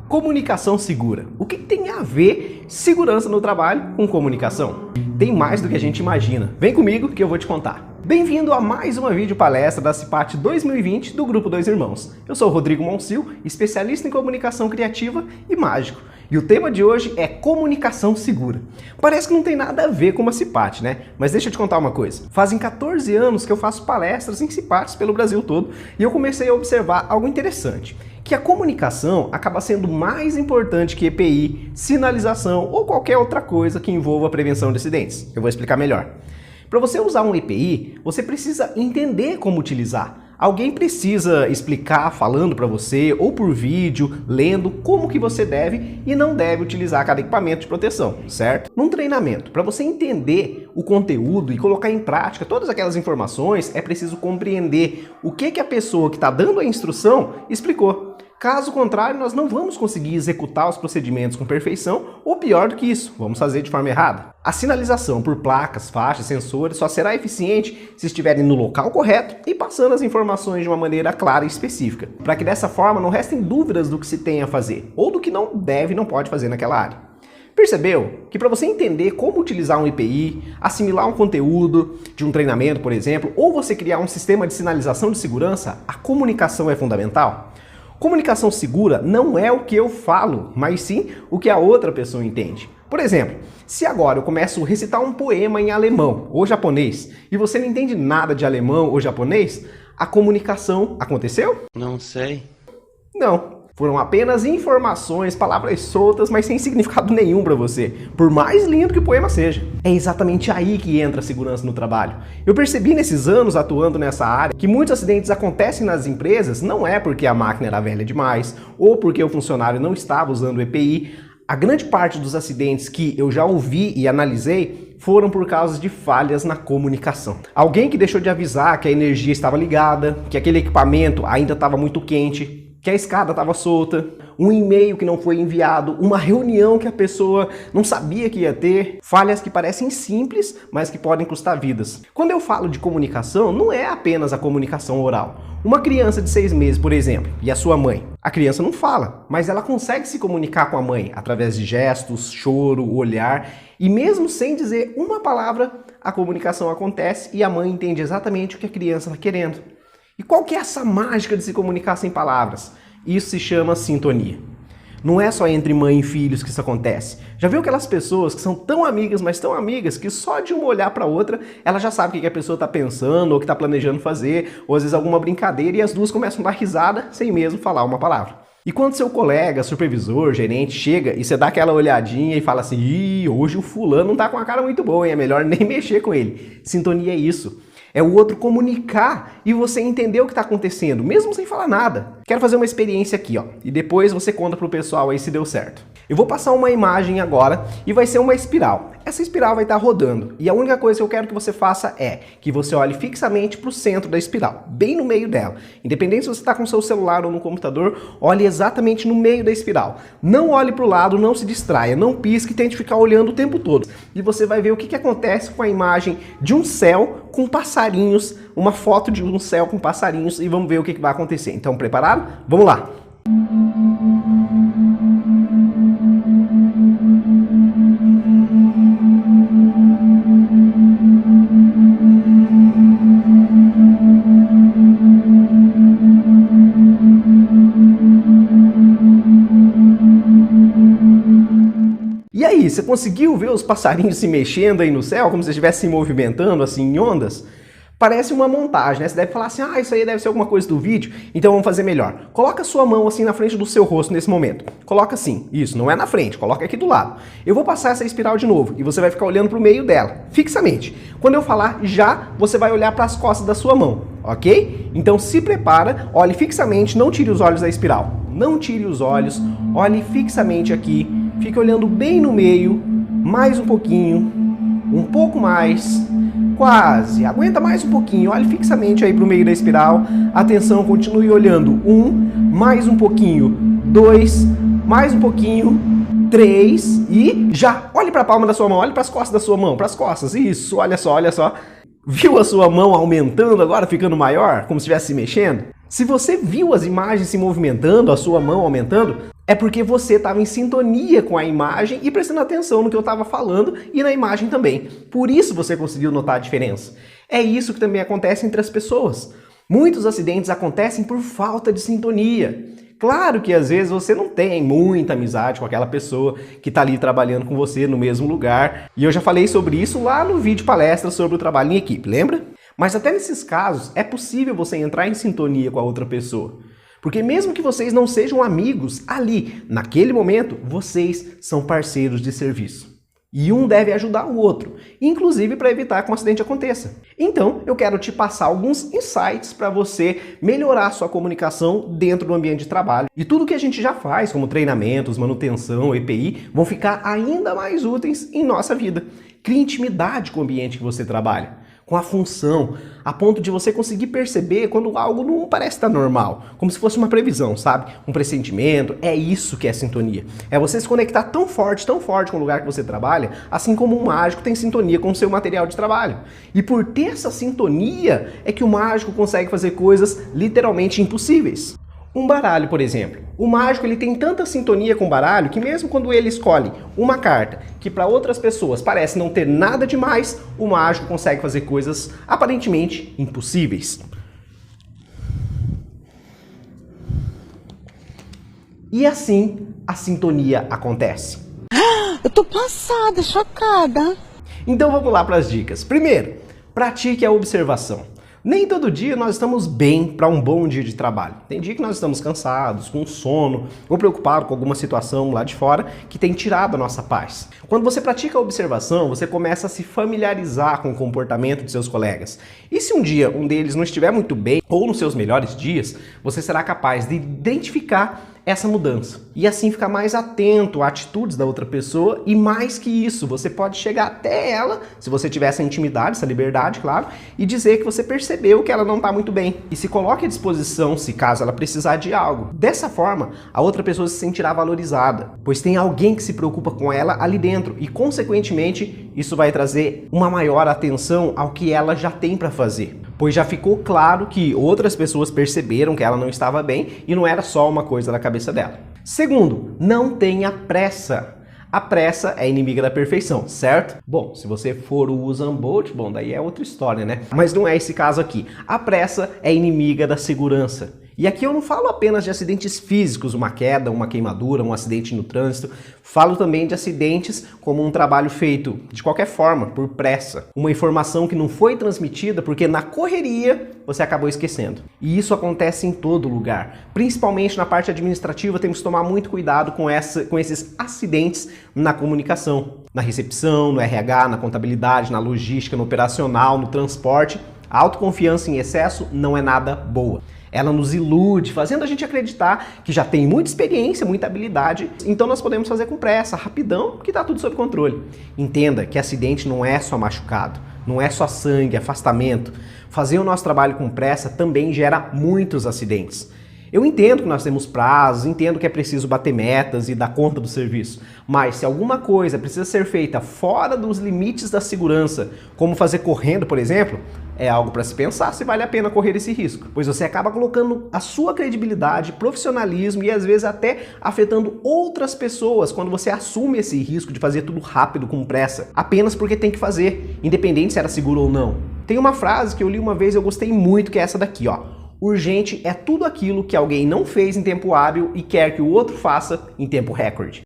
Comunicação segura. O que tem a ver segurança no trabalho com comunicação? Tem mais do que a gente imagina. Vem comigo que eu vou te contar. Bem-vindo a mais uma videopalestra da CIPAT 2020 do Grupo Dois Irmãos. Eu sou o Rodrigo Monsil, especialista em comunicação criativa e mágico. E o tema de hoje é comunicação segura. Parece que não tem nada a ver com uma CIPAT, né? Mas deixa eu te contar uma coisa. Fazem 14 anos que eu faço palestras em CIPATs pelo Brasil todo e eu comecei a observar algo interessante. Que a comunicação acaba sendo mais importante que EPI, sinalização ou qualquer outra coisa que envolva a prevenção de acidentes. Eu vou explicar melhor. Para você usar um EPI, você precisa entender como utilizar. Alguém precisa explicar falando para você, ou por vídeo, lendo, como que você deve e não deve utilizar cada equipamento de proteção, certo? Num treinamento, para você entender o conteúdo e colocar em prática todas aquelas informações, é preciso compreender o que a pessoa que está dando a instrução explicou. Caso contrário, nós não vamos conseguir executar os procedimentos com perfeição ou pior do que isso, vamos fazer de forma errada. A sinalização por placas, faixas, sensores só será eficiente se estiverem no local correto e passando as informações de uma maneira clara e específica, para que dessa forma não restem dúvidas do que se tem a fazer ou do que não deve e não pode fazer naquela área. Percebeu que para você entender como utilizar um EPI, assimilar um conteúdo de um treinamento, por exemplo, ou você criar um sistema de sinalização de segurança, a comunicação é fundamental? Comunicação segura não é o que eu falo, mas sim o que a outra pessoa entende. Por exemplo, se agora eu começo a recitar um poema em alemão ou japonês e você não entende nada de alemão ou japonês, a comunicação aconteceu? Não sei. Não. Foram apenas informações, palavras soltas, mas sem significado nenhum para você, por mais lindo que o poema seja. É exatamente aí que entra a segurança no trabalho. Eu percebi nesses anos atuando nessa área que muitos acidentes acontecem nas empresas não é porque a máquina era velha demais ou porque o funcionário não estava usando o EPI. A grande parte dos acidentes que eu já ouvi e analisei foram por causa de falhas na comunicação. Alguém que deixou de avisar que a energia estava ligada, que aquele equipamento ainda estava muito quente, que a escada estava solta, um e-mail que não foi enviado, uma reunião que a pessoa não sabia que ia ter, falhas que parecem simples, mas que podem custar vidas. Quando eu falo de comunicação, não é apenas a comunicação oral. Uma criança de 6 meses, por exemplo, e a sua mãe. A criança não fala, mas ela consegue se comunicar com a mãe através de gestos, choro, olhar, e mesmo sem dizer uma palavra, a comunicação acontece e a mãe entende exatamente o que a criança está querendo. E qual que é essa mágica de se comunicar sem palavras? Isso se chama sintonia. Não é só entre mãe e filhos que isso acontece. Já viu aquelas pessoas que são tão amigas, mas tão amigas, que só de uma olhar para outra, ela já sabe o que a pessoa está pensando, ou o que está planejando fazer, ou às vezes alguma brincadeira, e as duas começam a dar risada sem mesmo falar uma palavra. E quando seu colega, supervisor, gerente chega e você dá aquela olhadinha e fala assim, ih, hoje o fulano não tá com a cara muito boa, hein? É melhor nem mexer com ele. Sintonia é isso. É o outro comunicar e você entender o que está acontecendo, mesmo sem falar nada. Quero fazer uma experiência aqui, ó, e depois você conta pro pessoal aí se deu certo. Eu vou passar uma imagem agora e vai ser uma espiral. Essa espiral vai estar rodando e a única coisa que eu quero que você faça é que você olhe fixamente para o centro da espiral, bem no meio dela. Independente se você está com o seu celular ou no computador, olhe exatamente no meio da espiral. Não olhe para o lado, não se distraia, não pisque, tente ficar olhando o tempo todo. E você vai ver o que acontece com a imagem de um céu com passarinhos, uma foto de um céu com passarinhos e vamos ver o que vai acontecer. Então, preparado? Vamos lá! E aí, você conseguiu ver os passarinhos se mexendo aí no céu, como se estivesse se movimentando assim em ondas? Parece uma montagem, né? Você deve falar assim, ah, isso aí deve ser alguma coisa do vídeo, então vamos fazer melhor. Coloca a sua mão assim na frente do seu rosto nesse momento. Coloca assim, isso, não é na frente, coloca aqui do lado. Eu vou passar essa espiral de novo e você vai ficar olhando para o meio dela, fixamente. Quando eu falar já, você vai olhar para as costas da sua mão, ok? Então se prepara, olhe fixamente, não tire os olhos da espiral. Não tire os olhos, olhe fixamente aqui, fique olhando bem no meio, mais um pouquinho, um pouco mais... Quase. Aguenta mais um pouquinho. Olhe fixamente aí para o meio da espiral. Atenção, continue olhando. 1, mais um pouquinho. 2, mais um pouquinho. 3 e já. Olhe para a palma da sua mão. Olhe para as costas da sua mão. Para as costas. Isso. Olha só, olha só. Viu a sua mão aumentando agora, ficando maior? Como se estivesse se mexendo? Se você viu as imagens se movimentando, a sua mão aumentando, É porque você estava em sintonia com a imagem e prestando atenção no que eu estava falando e na imagem também. Por isso você conseguiu notar a diferença. É isso que também acontece entre as pessoas. Muitos acidentes acontecem por falta de sintonia. Claro que às vezes você não tem muita amizade com aquela pessoa que está ali trabalhando com você no mesmo lugar. E eu já falei sobre isso lá no vídeo palestra sobre o trabalho em equipe, lembra? Mas até nesses casos é possível você entrar em sintonia com a outra pessoa. Porque mesmo que vocês não sejam amigos, ali, naquele momento, vocês são parceiros de serviço. E um deve ajudar o outro, inclusive para evitar que um acidente aconteça. Então, eu quero te passar alguns insights para você melhorar sua comunicação dentro do ambiente de trabalho. E tudo que a gente já faz, como treinamentos, manutenção, EPI, vão ficar ainda mais úteis em nossa vida. Crie intimidade com o ambiente que você trabalha, com a função, a ponto de você conseguir perceber quando algo não parece estar normal, como se fosse uma previsão, sabe? Um pressentimento. É isso que é sintonia. É você se conectar tão forte com o lugar que você trabalha, assim como um mágico tem sintonia com o seu material de trabalho. E por ter essa sintonia é que o mágico consegue fazer coisas literalmente impossíveis. Um baralho, por exemplo. O mágico ele tem tanta sintonia com o baralho que mesmo quando ele escolhe uma carta que para outras pessoas parece não ter nada demais, o mágico consegue fazer coisas aparentemente impossíveis. E assim a sintonia acontece. Eu tô passada, chocada. Então vamos lá para as dicas. Primeiro, pratique a observação. Nem todo dia nós estamos bem para um bom dia de trabalho. Tem dia que nós estamos cansados, com sono, ou preocupados com alguma situação lá de fora que tem tirado a nossa paz. Quando você pratica a observação, você começa a se familiarizar com o comportamento de seus colegas. E se um dia um deles não estiver muito bem, ou nos seus melhores dias, você será capaz de identificar essa mudança e assim ficar mais atento a atitudes da outra pessoa e mais que isso, você pode chegar até ela, se você tiver essa intimidade, essa liberdade, claro, e dizer que você percebeu que ela não está muito bem e se coloque à disposição se caso ela precisar de algo. Dessa forma, a outra pessoa se sentirá valorizada, pois tem alguém que se preocupa com ela ali dentro e, consequentemente, isso vai trazer uma maior atenção ao que ela já tem para fazer. Pois já ficou claro que outras pessoas perceberam que ela não estava bem e não era só uma coisa da cabeça dela. Segundo, não tenha pressa. A pressa é inimiga da perfeição, certo? Bom, se você for o Usain Bolt, bom, daí é outra história, né? Mas não é esse caso aqui. A pressa é inimiga da segurança. E aqui eu não falo apenas de acidentes físicos, uma queda, uma queimadura, um acidente no trânsito. Falo também de acidentes como um trabalho feito de qualquer forma, por pressa. Uma informação que não foi transmitida porque na correria você acabou esquecendo. E isso acontece em todo lugar. Principalmente na parte administrativa, temos que tomar muito cuidado com esses acidentes na comunicação. Na recepção, no RH, na contabilidade, na logística, no operacional, no transporte. A autoconfiança em excesso não é nada boa. Ela nos ilude, fazendo a gente acreditar que já tem muita experiência, muita habilidade, então nós podemos fazer com pressa, rapidão, que está tudo sob controle. Entenda que acidente não é só machucado, não é só sangue, afastamento. Fazer o nosso trabalho com pressa também gera muitos acidentes. Eu entendo que nós temos prazos, entendo que é preciso bater metas e dar conta do serviço, mas se alguma coisa precisa ser feita fora dos limites da segurança, como fazer correndo, por exemplo, é algo para se pensar se vale a pena correr esse risco, pois você acaba colocando a sua credibilidade, profissionalismo e às vezes até afetando outras pessoas quando você assume esse risco de fazer tudo rápido, com pressa, apenas porque tem que fazer, independente se era seguro ou não. Tem uma frase que eu li uma vez e eu gostei muito, que é essa daqui, ó. Urgente é tudo aquilo que alguém não fez em tempo hábil e quer que o outro faça em tempo recorde.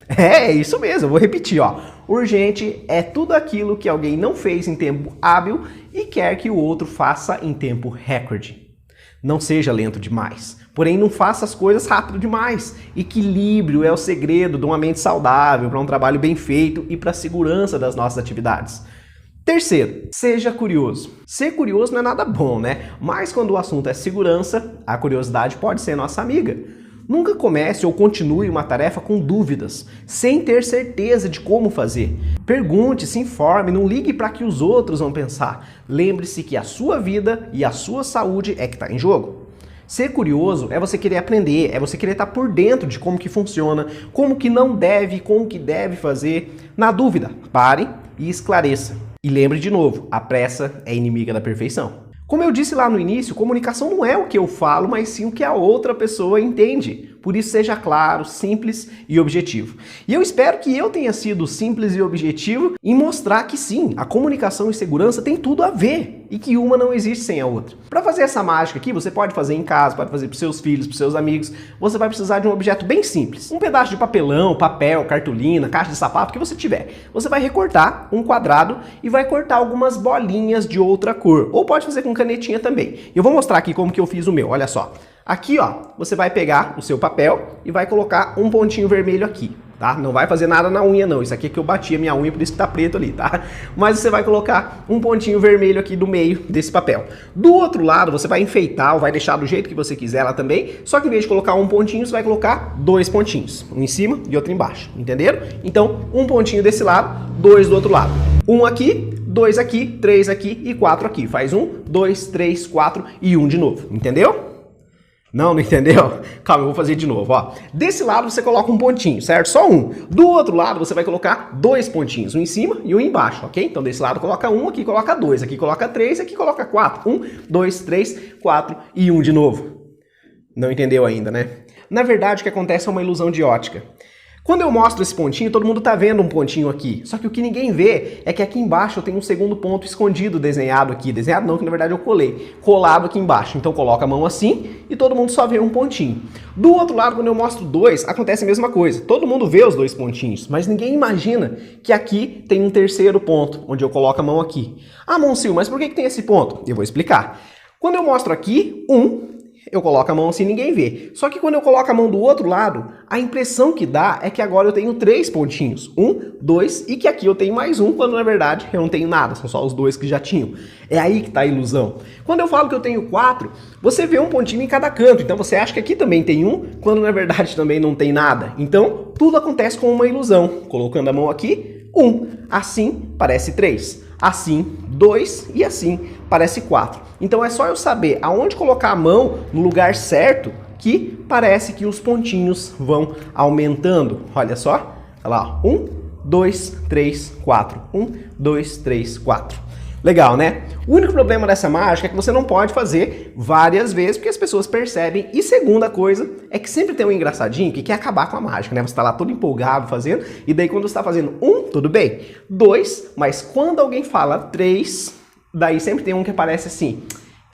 É isso mesmo, eu vou repetir, ó. Urgente é tudo aquilo que alguém não fez em tempo hábil e quer que o outro faça em tempo recorde. Não seja lento demais, porém não faça as coisas rápido demais. Equilíbrio é o segredo de uma mente saudável, para um trabalho bem feito e para a segurança das nossas atividades. Terceiro, seja curioso. Ser curioso não é nada bom, né? Mas quando o assunto é segurança, a curiosidade pode ser nossa amiga. Nunca comece ou continue uma tarefa com dúvidas, sem ter certeza de como fazer. Pergunte, se informe, não ligue para que os outros vão pensar. Lembre-se que a sua vida e a sua saúde é que está em jogo. Ser curioso é você querer aprender, é você querer estar por dentro de como que funciona, como que não deve, como que deve fazer. Na dúvida, pare e esclareça. E lembre de novo, a pressa é inimiga da perfeição. Como eu disse lá no início, comunicação não é o que eu falo, mas sim o que a outra pessoa entende. Por isso seja claro, simples e objetivo. E eu espero que eu tenha sido simples e objetivo em mostrar que sim, a comunicação e segurança tem tudo a ver e que uma não existe sem a outra. Para fazer essa mágica aqui, você pode fazer em casa, pode fazer para seus filhos, para seus amigos. Você vai precisar de um objeto bem simples. Um pedaço de papelão, papel, cartolina, caixa de sapato, o que você tiver. Você vai recortar um quadrado e vai cortar algumas bolinhas de outra cor. Ou pode fazer com canetinha também. Eu vou mostrar aqui como que eu fiz o meu, olha só. Aqui, ó, você vai pegar o seu papel e vai colocar um pontinho vermelho aqui, tá? Não vai fazer nada na unha, não. Isso aqui é que eu bati a minha unha, por isso que tá preto ali, tá? Mas você vai colocar um pontinho vermelho aqui no meio desse papel. Do outro lado, você vai enfeitar ou vai deixar do jeito que você quiser lá também, só que em vez de colocar um pontinho, você vai colocar dois pontinhos. Um em cima e outro embaixo, entenderam? Então, um pontinho desse lado, dois do outro lado. Um aqui, dois aqui, três aqui e quatro aqui. Faz um, dois, três, quatro e um de novo, entendeu? Não entendeu? Calma, eu vou fazer de novo, ó. Desse lado você coloca um pontinho, certo? Só um. Do outro lado você vai colocar dois pontinhos, um em cima e um embaixo, ok? Então desse lado coloca um, aqui coloca dois, aqui coloca três, aqui coloca quatro. Um, dois, três, quatro e um de novo. Não entendeu ainda, né? Na verdade, o que acontece é uma ilusão de ótica. Quando eu mostro esse pontinho, todo mundo tá vendo um pontinho aqui. Só que o que ninguém vê é que aqui embaixo eu tenho um segundo ponto escondido, desenhado aqui. Desenhado não, que na verdade eu colei. Colado aqui embaixo. Então coloca a mão assim e todo mundo só vê um pontinho. Do outro lado, quando eu mostro dois, acontece a mesma coisa. Todo mundo vê os dois pontinhos, mas ninguém imagina que aqui tem um terceiro ponto, onde eu coloco a mão aqui. Ah, Monsil, mas por que tem esse ponto? Eu vou explicar. Quando eu mostro aqui, eu coloco a mão assim e ninguém vê. Só que quando eu coloco a mão do outro lado, a impressão que dá é que agora eu tenho três pontinhos. Um, dois e que aqui eu tenho mais um, quando na verdade eu não tenho nada, são só os dois que já tinham. É aí que está a ilusão. Quando eu falo que eu tenho quatro, você vê um pontinho em cada canto. Então você acha que aqui também tem um, quando na verdade também não tem nada. Então tudo acontece com uma ilusão. Colocando a mão aqui, um. Assim parece três. Assim, 2 e assim parece 4. Então é só eu saber aonde colocar a mão no lugar certo que parece que os pontinhos vão aumentando. Olha só, olha lá, 1, 2, 3, 4. 1, 2, 3, 4. Legal, né? O único problema dessa mágica é que você não pode fazer várias vezes, porque as pessoas percebem. E segunda coisa é que sempre tem um engraçadinho que quer acabar com a mágica, né? Você tá lá todo empolgado fazendo, e daí quando você tá fazendo 1, tudo bem. 2, mas quando alguém fala 3, daí sempre tem um que aparece assim,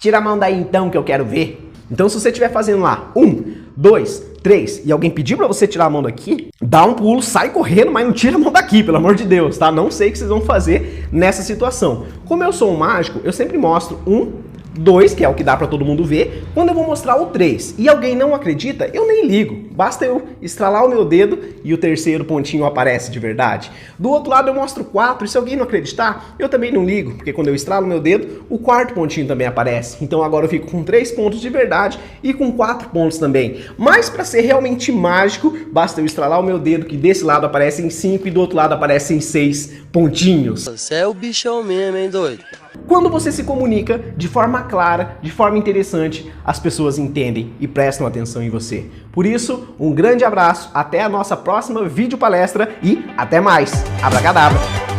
tira a mão daí então que eu quero ver. Então se você estiver fazendo lá 1, 2, 3 e alguém pedir pra você tirar a mão daqui, dá um pulo, sai correndo, mas não tira a mão daqui, pelo amor de Deus, tá? Não sei o que vocês vão fazer nessa situação. Como eu sou um mágico, eu sempre mostro 1, 2, que é o que dá pra todo mundo ver. Quando eu vou mostrar o 3 e alguém não acredita, eu nem ligo. Basta eu estralar o meu dedo e o terceiro pontinho aparece de verdade. Do outro lado eu mostro 4 e se alguém não acreditar, eu também não ligo, porque quando eu estralo o meu dedo, o quarto pontinho também aparece. Então agora eu fico com 3 pontos de verdade e com 4 pontos também. Mas para ser realmente mágico, basta eu estralar o meu dedo, que desse lado aparecem 5 e do outro lado aparecem 6 pontinhos. Você é o bichão mesmo, hein, doido? Quando você se comunica de forma clara, de forma interessante, as pessoas entendem e prestam atenção em você. Por isso, um grande abraço, até a nossa próxima videopalestra e até mais. Abracadabra!